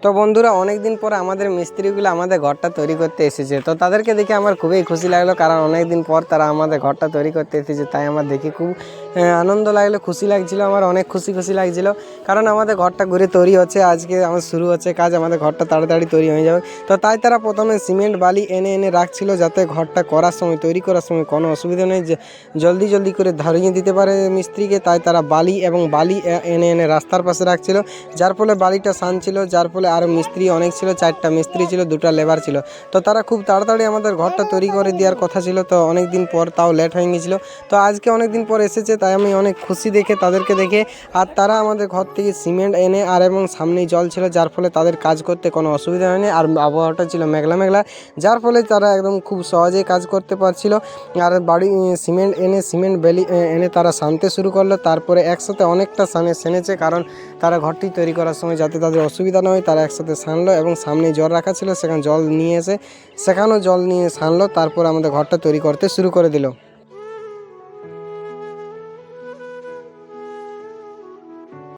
তো বন্ধুরা অনেক দিন পর আমাদের মিস্ত্রিগুলো আমাদের ঘরটা তৈরি করতে এসেছে। তো তাদেরকে দেখে আমার খুবই খুশি লাগলো, কারণ অনেক দিন পর তারা আমাদের ঘরটা তৈরি করতে এসেছে। তাই আমার দেখে খুব আনন্দ লাগলো, খুশি লাগছিলো, আমার অনেক খুশি লাগছিলো। কারণ আমাদের ঘরটা ঘুরে তৈরি হচ্ছে, আজকে আমার শুরু হচ্ছে কাজ, আমাদের ঘরটা তাড়াতাড়ি তৈরি হয়ে যাবে। তো তাই তারা প্রথমে সিমেন্ট বালি এনে রাখছিল, যাতে ঘরটা করার সময়, তৈরি করার সময় কোনো অসুবিধা নেই, যে জলদি করে ধরিয়ে দিতে পারে মিস্ত্রিকে। তাই তারা বালি এনে রাস্তার পাশে রাখছিল, যার ফলে বালিটা শান ছিল, যার ফলে আর মিস্ত্রি অনেক ছিল, 4টা মিস্ত্রি ছিল, 2টা লেবার ছিল। তো তারা খুব তাড়াতাড়ি আমাদের ঘরটা তৈরি করে দেওয়ার কথা ছিল। তো অনেক দিন পর, তাও লেট হয়ে গিয়েছিলো। তো আজকে অনেক দিন পর এসেছে, তাই আমি অনেক খুশি দেখে তাদেরকে দেখে। আর তারা আমাদের ঘর থেকে সিমেন্ট এনে এবং সামনেই জল ছিল, যার ফলে তাদের কাজ করতে কোনো অসুবিধা হয়নি। আর আবহাওয়াটা ছিল মেঘলা, যার ফলে তারা একদম খুব সহজেই কাজ করতে পারছিল। আর সিমেন্ট বেলি এনে তারা সানতে শুরু করলো। তারপরে একসাথে অনেকটা সেনেছে, কারণ তারা ঘরটি তৈরি করার সময় যাতে তাদের অসুবিধা না হয়, তারা একসাথে সানলো। এবং সামনে জল রাখা ছিল, সেখানে জল নিয়ে এসে সেখানেও জল নিয়ে সানলো। তারপর আমাদের ঘরটা তৈরি করতে শুরু করে দিল।